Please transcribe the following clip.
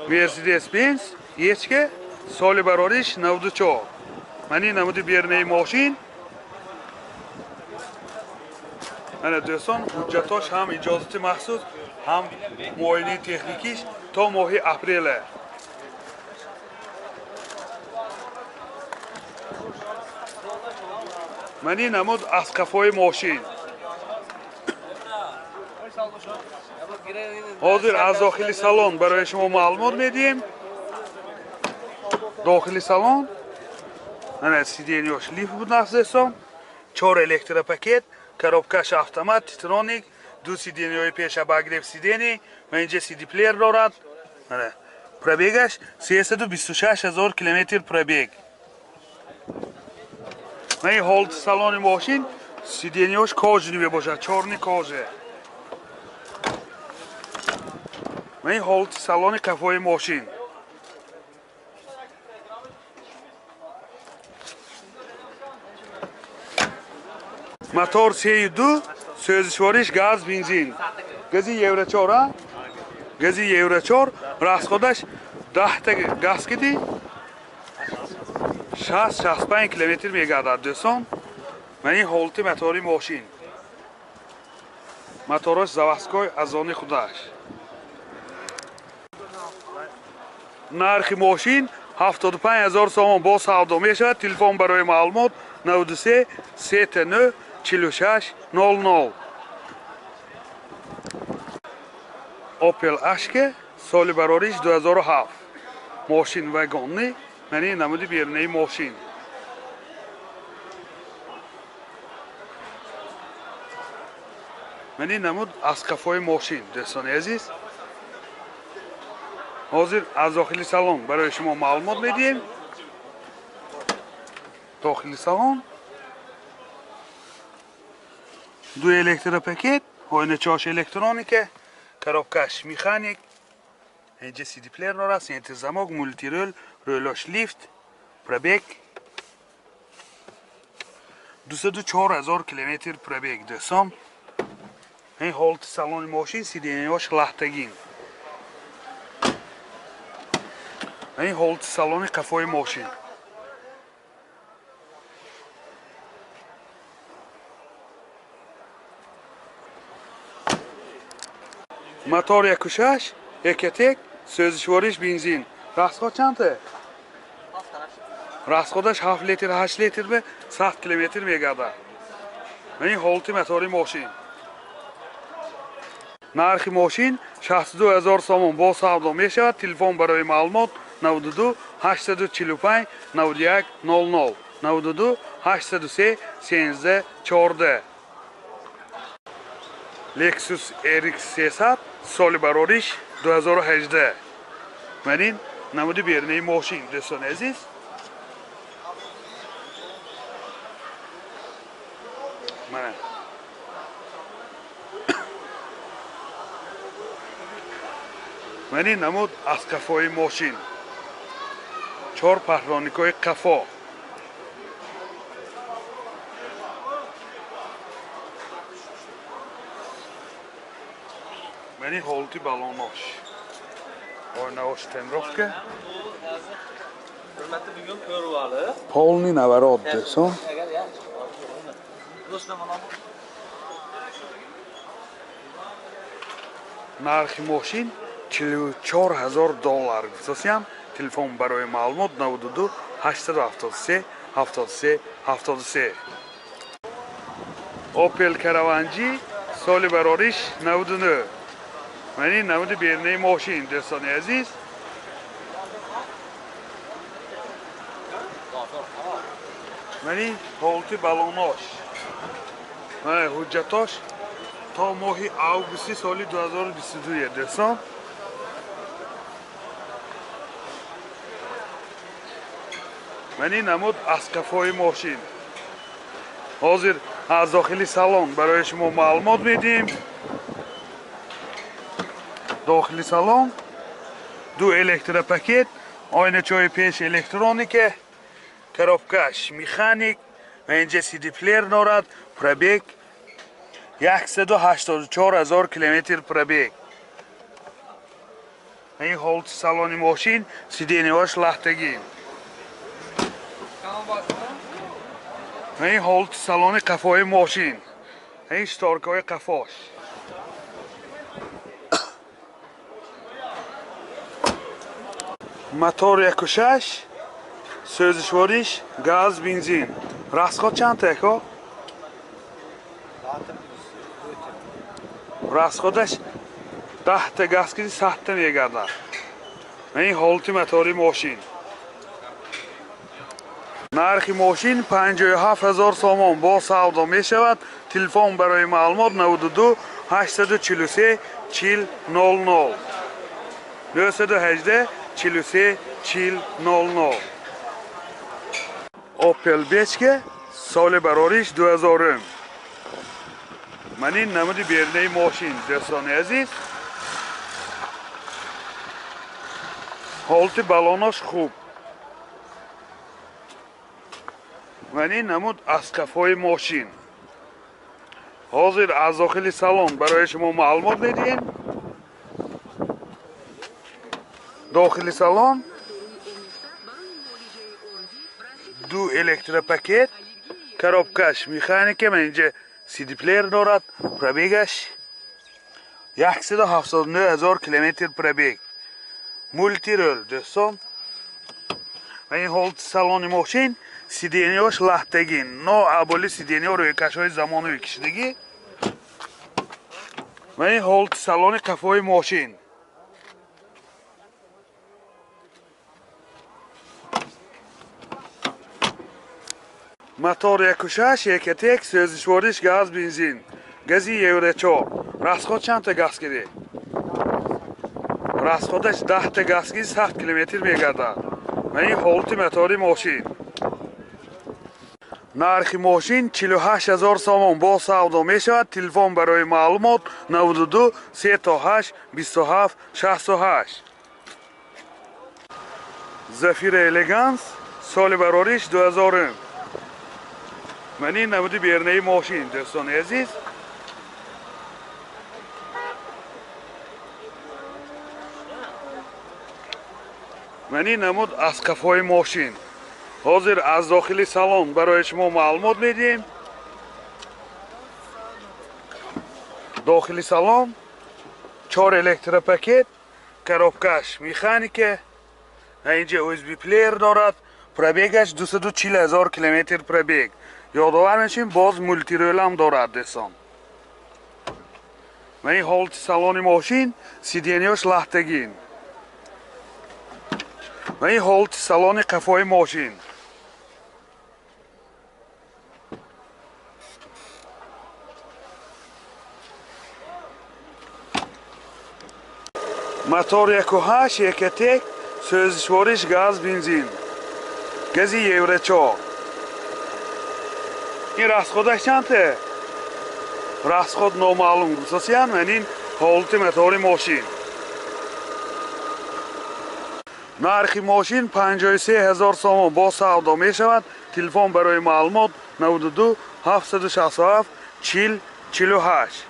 Mercedes Benz echki soли barorish 94. Mani namudi bernayi moshin. Mana do'ston, hujjatosh ham ijozati maxsus, ham muoyina texnikish ta mohi aprel. Mani namud asqafoy moshin. Hozir az daxili salon برای شما معلومات میدیم. داخلی salon ana sideniyosh lift bu naqshesam 4 elektro paket, коробкаш автомат, титроник, 2 sideniyoy pesh обогрев сидений va inja CD player دارد. Mana пробегаш 326000 км пробег. Mana hold saloni moshin sideniyosh kojni bebosha, chorni koje. Mana hold saloni qafoy moshin. Motor C2 sözüşvarish gaz benzin. Gazi Euro 4, gazi Euro 4, расходаш 10 ta gaz kidi 60-65 km megardad do'ston. Mani holti motori moshin. Motorosh заводской азони худаsh. Narxi moshin 75000 so'm bo savdo meshad. Telefon baroy ma'lumot 93 79 46 00. Opel Ashke soli barorish 2007. Moshin vagonni mani namudi bernayi moshin. Mani namud asqafoy moshin do'stoni aziz. Hozir az daxili salon برای شما معلومات میدیم. داخلی salon 2 elektropakет, oyna chosh elektronika, коробкаш mexanik, inja CD player دارد, center zamok, multirol, rolosh lift, пробег 24000 km пробег do'ston. این holti saloni moshin sideniyosh lahtagin. این holti saloni qafoy moshin. Motor yakushash, ekatek, sözüşvarish benzin. Rasxod chanta? Rasxodash 7 litr, 8 litr be 100 km megada. این holti motori moshin. Narxi moshin 62000 so'm bo savdo meshavad. Telefon baroy ma'lumot 92 845 91 00 92 803 13 Lexus RX 300 soli barorish 2018. Menin namudi bernayi moshin do'ston aziz. Mana menin namud asqafoy moshin. 4 pahronikoy qafo. Meni holti balonosh. Oynaosh temrovka. Hurmatli bugun ko'rvali. Polni navarod do'ston. Narxi moshin $44000 g'isosiyam. Telefon baroy ma'lumot 92 873 73 73. Opel Caravanji soli barorish 99. Mani namudi bernayi moshin do'stoni aziz. Mani holti balonosh. Mana hujjatosh ta mohi avgusti soli 2022 do'ston. Mani namud asqafoy moshin. Hozir az daxili salon برای شما معلومات میدیم. داخلی salon 2 elektropaket, oyna choy pesh elektronika, коробкаш mexanik va inja CD player دارد. پробег 184000 km پробег. این هولت سالن ماشین سیدینی‌هاش لختگی. این هولت سالن قفای ماشین. این شتارک‌های قفاش. موتور 1.6 سوزشواریش گاز بنزین. راسخود چند تا؟ راسخودش 10 تا گاز کشی 100 تا میگرده. این هولت موتوری ماشین. نرخ ماشین 57,000 سوم با سودا می شود. تلفن برای معلومات 92 843 40 00 918 43 40 00. اوپل بیچکه سال براریش 2000. من این نمودی بیرنه ماشین دوستان عزیز. هولت بالونش خوب. من این نمود از کفای ماشین. حاضر از داخل سالن برای شما معلومات میدیم. داخل سالن دو الکتروپاکت، коробкаш مکانیکی، من اینجا CD پلیر دارد. پرابیگش 179,000 کیلومتر پرابیگ. مولتی رول دوستان. و این هولت سالن ماشین سیدینی‌هاش لختگی. نو ابولی سیدینی‌ها روی کش‌های زمانوی کشیدگی. و این هولت سالن قفای ماشین. موتور 1.6 1.1 سوزشواریش گاز بنزین. گازی یورو 4. راسخود چند تا گاز کشیده؟ راسخودش 10 تا گاز کشی 100 کیلومتر میگرده. و این هولت موتوری ماشین. نرخ ماشین 48,000 سوم با سودا می شود. تلفن برای معلومات 92 38 27 68. زفیر الگانس سال براریش 2000. من این نمودی بیرنه ماشین دوستان عزیز. من این نمود از کفای ماشین. حاضر از داخل سالن برای شما معلومات میدیم. داخل سالن 4 الکتروپاکت، коробкаш مکانیکی. اینجا USB پلیر دارد. پرابیگش 240,000 کیلومتر پرابیگ. یادآور میشیم باز مولتی رول هم دارد دوستان. و این هولت سالن ماشین سیدینی‌هاش لختگی. و این هولت سالن قفای ماشین. موتور 1.8 1.1 سوزشواریش گاز بنزین. گازی یورو 4. این راسخودش چند تا؟ راسخود نامعلوم گذاشتن. من این هولت موتوری ماشین. نرخ ماشین 53,000 سوم با سودا می شود. تلفن برای معلومات 92 767 40 48.